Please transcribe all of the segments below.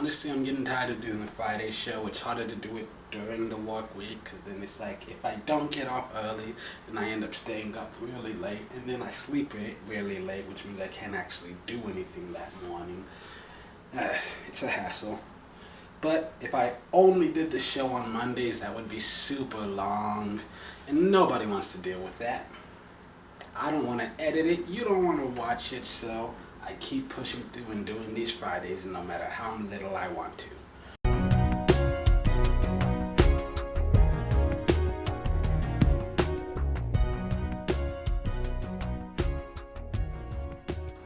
honestly, I'm getting tired of doing the Friday show. It's harder to do it during the work week because then it's like if I don't get off early, then I end up staying up really late, and then I sleep really late, which means I can't actually do anything that morning. It's a hassle. But if I only did the show on Mondays, that would be super long, and nobody wants to deal with that. I don't want to edit it, you don't want to watch it, so I keep pushing through and doing these Fridays no matter how little I want to.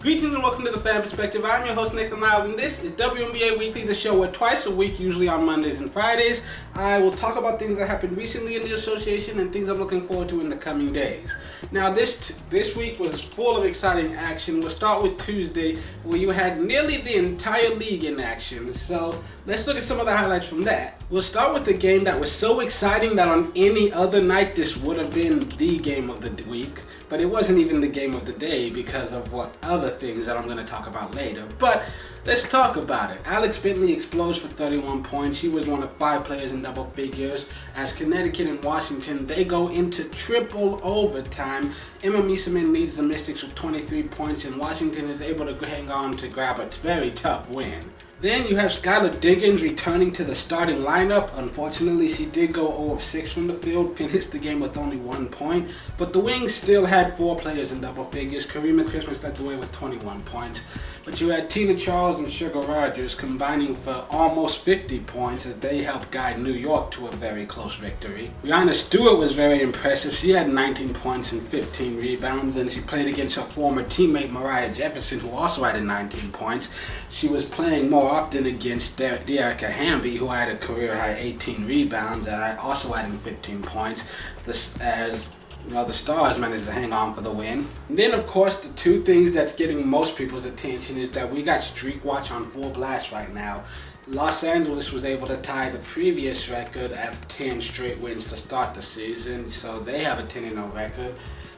Greetings and welcome to the Fan Perspective. I'm your host Nathan Lyle, and this is WNBA Weekly, the show where twice a week, usually on Mondays and Fridays, I will talk about things that happened recently in the association and things I'm looking forward to in the coming days. Now this week was full of exciting action. We'll start with Tuesday, where you had nearly the entire league in action. So let's look at some of the highlights from that. We'll start with a game that was so exciting that on any other night this would have been the game of the week, but it wasn't even the game of the day because of what other things that I'm going to talk about later. But let's talk about it. Alex Bentley explodes for 31 points. She was one of 5 players in double figures. As Connecticut and Washington, they go into triple overtime. Meessemen leads the Mystics with 23 points, and Washington is able to hang on to grab a very tough win. Then you have Skylar Diggins returning to the starting lineup. Unfortunately, she did go 0 of 6 from the field, finished the game with only 1 point, but the Wings still had 4 players in double figures. Karima Christmas led the way with 21 points, but you had Tina Charles and Rodgers combining for almost 50 points as they helped guide New York to a very close victory. Erlana Stewart was very impressive. She had 19 points and 15 rebounds, and she played against her former teammate Mariah Jefferson, who also had 19 points. She was playing more often against Dearica Hamby, who had a career-high 18 rebounds and also adding 15 points. The Stars managed to hang on for the win. And then, of course, the two things that's getting most people's attention is that we got Streak Watch on full blast right now. Los Angeles was able to tie the previous record at 10 straight wins to start the season, so they have a 10-0 record.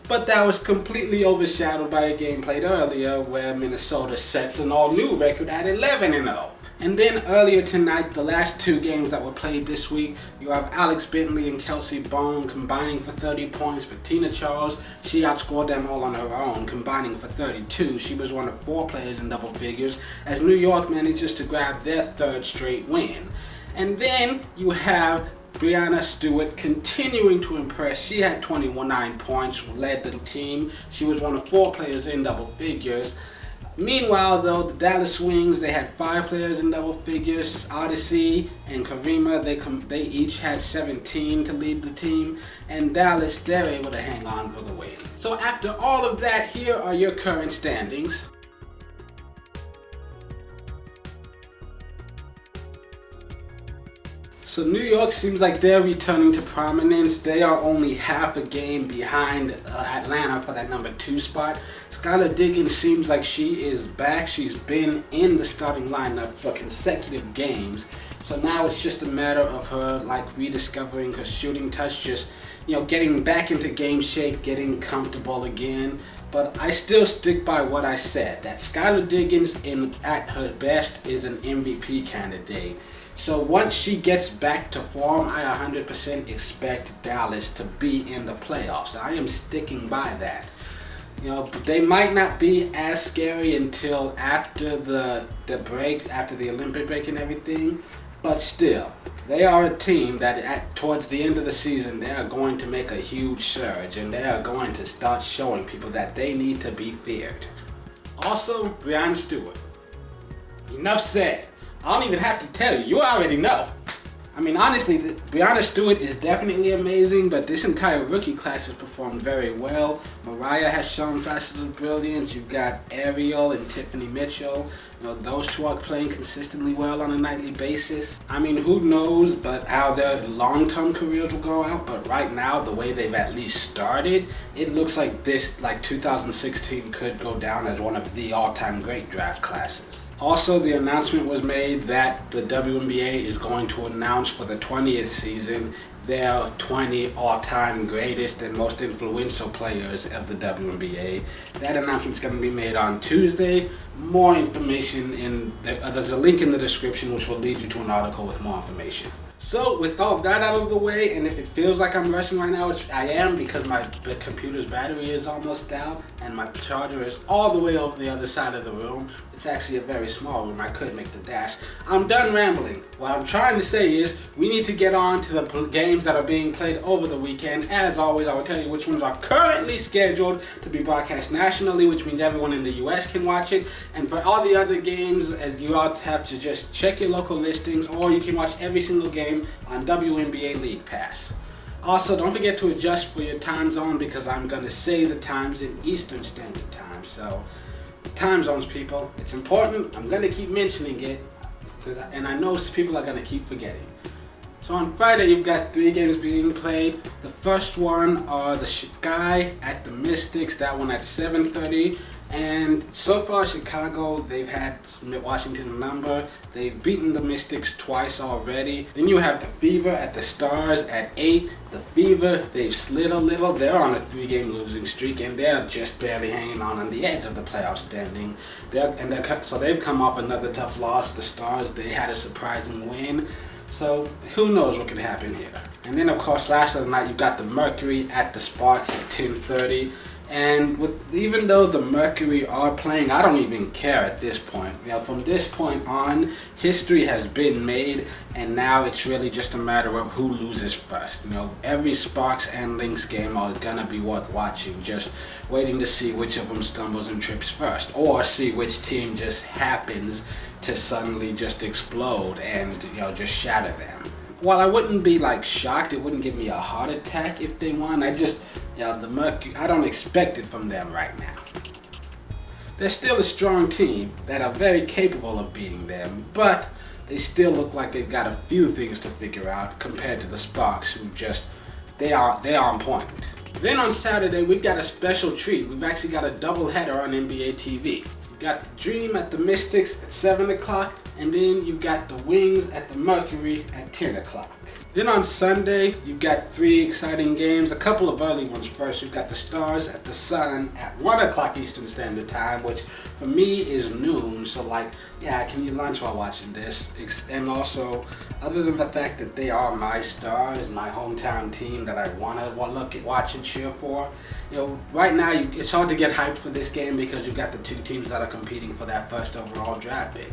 But that was completely overshadowed by a game played earlier where Minnesota sets an all-new record at 11-0. And then earlier tonight, the last 2 games that were played this week, you have Alex Bentley and Kelsey Bone combining for 30 points, but Tina Charles, she outscored them all on her own, combining for 32. She was one of 4 players in double figures as New York manages to grab their 3rd straight win. And then you have Erlana Stewart continuing to impress. She had 29 points, led the team. She was one of 4 players in double figures. Meanwhile, though, the Dallas Wings, they had 5 players in double figures. Odyssey and Karima, they each had 17 to lead the team. And Dallas, they're able to hang on for the win. So after all of that, here are your current standings. So New York seems like they're returning to prominence. They are only half a game behind Atlanta for that number 2 spot. Skylar Diggins seems like she is back. She's been in the starting lineup for consecutive games. So now it's just a matter of her rediscovering her shooting touch, just getting back into game shape, getting comfortable again. But I still stick by what I said, that Skylar Diggins at her best is an MVP candidate. So once she gets back to form, I 100% expect Dallas to be in the playoffs. I am sticking by that. They might not be as scary until after the break, after the Olympic break and everything, but still, they are a team that towards the end of the season, they are going to make a huge surge, and they are going to start showing people that they need to be feared. Also, Erlana Stewart. Enough said. I don't even have to tell you. You already know. I mean, honestly, Erlana Stewart is definitely amazing, but this entire rookie class has performed very well. Mariah has shown flashes of brilliance. You've got Ariel and Tiffany Mitchell. Those 2 are playing consistently well on a nightly basis. I mean, who knows but how their long-term careers will go out, but right now, the way they've at least started, it looks like 2016 could go down as one of the all-time great draft classes. Also, the announcement was made that the WNBA is going to announce for the 20th season their 20 all-time greatest and most influential players of the WNBA. That announcement is going to be made on Tuesday. More information there's a link in the description which will lead you to an article with more information. So with all that out of the way, and if it feels like I'm rushing right now, which I am because my computer's battery is almost down and my charger is all the way over the other side of the room. It's actually a very small room. I could make the dash. I'm done rambling. What I'm trying to say is we need to get on to the games that are being played over the weekend. As always, I will tell you which ones are currently scheduled to be broadcast nationally, which means everyone in the U.S. can watch it. And for all the other games, you all have to just check your local listings, or you can watch every single game on WNBA League Pass. Also, don't forget to adjust for your time zone because I'm going to say the times in Eastern Standard Time. So, time zones, people, it's important. I'm going to keep mentioning it, and I know people are going to keep forgetting. So on Friday, you've got 3 games being played. The first one are the Sky at the Mystics, that one at 7:30. And so far, Chicago, they've had Washington number. They've beaten the Mystics twice already. Then you have the Fever at the Stars at 8. The Fever, they've slid a little. They're on a 3-game losing streak, and they're just barely hanging on the edge of the playoff standing. So they've come off another tough loss. The Stars, they had a surprising win. So who knows what could happen here. And then, of course, last of the night, you've got the Mercury at the Sparks at 10:30. And even though the Mercury are playing, I don't even care at this point. From this point on, history has been made, and now it's really just a matter of who loses first. Every Sparks and Lynx game are gonna be worth watching. Just waiting to see which of them stumbles and trips first, or see which team just happens to suddenly just explode and just shatter them. While I wouldn't be shocked, it wouldn't give me a heart attack if they won. The Mercury, I don't expect it from them right now. They're still a strong team that are very capable of beating them, but they still look like they've got a few things to figure out compared to the Sparks, who they are on point. Then on Saturday, we've got a special treat. We've actually got a doubleheader on NBA TV. We've got the Dream at the Mystics at 7 o'clock, and then you've got the Wings at the Mercury at 10 o'clock. Then on Sunday, you've got 3 exciting games, a couple of early ones first. You've got the Stars at the Sun at 1 o'clock Eastern Standard Time, which for me is noon. So I can eat lunch while watching this. And also, other than the fact that they are my Stars, my hometown team that I want to watch and cheer for, right now it's hard to get hyped for this game because you've got the 2 teams that are competing for that first overall draft pick.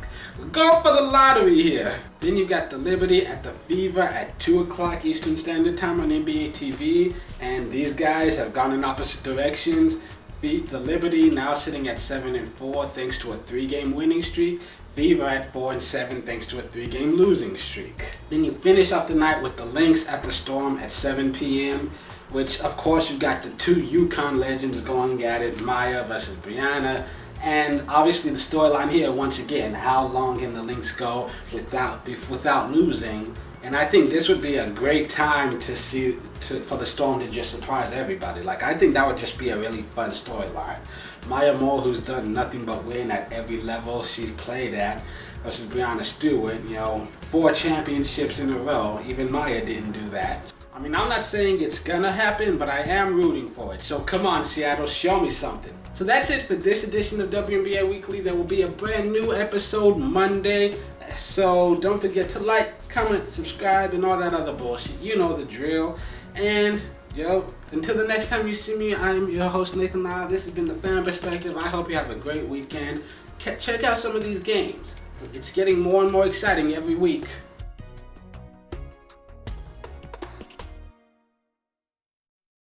Go for the lottery here. Then you've got the Liberty at the Fever at 2 o'clock Eastern Standard Time on NBA TV, and these guys have gone in opposite directions. The Liberty now sitting at 7-4 thanks to a 3-game winning streak. Fever at 4-7 thanks to a 3-game losing streak. Then you finish off the night with the Lynx at the Storm at 7 p.m., which of course you've got the 2 UConn legends going at it, Maya versus Brianna. And obviously the storyline here, once again, how long can the Lynx go without losing? And I think this would be a great time for the Storm to just surprise everybody. I think that would just be a really fun storyline. Maya Moore, who's done nothing but win at every level she's played at, versus Brianna Stewart, 4 championships in a row. Even Maya didn't do that. I'm not saying it's gonna happen, but I am rooting for it. So come on, Seattle, show me something. So that's it for this edition of WNBA Weekly. There will be a brand new episode Monday. So don't forget to like, comment, subscribe, and all that other bullshit. You know the drill. And, until the next time you see me, I'm your host, Nathan Lyle. This has been The Fan Perspective. I hope you have a great weekend. Check out some of these games. It's getting more and more exciting every week.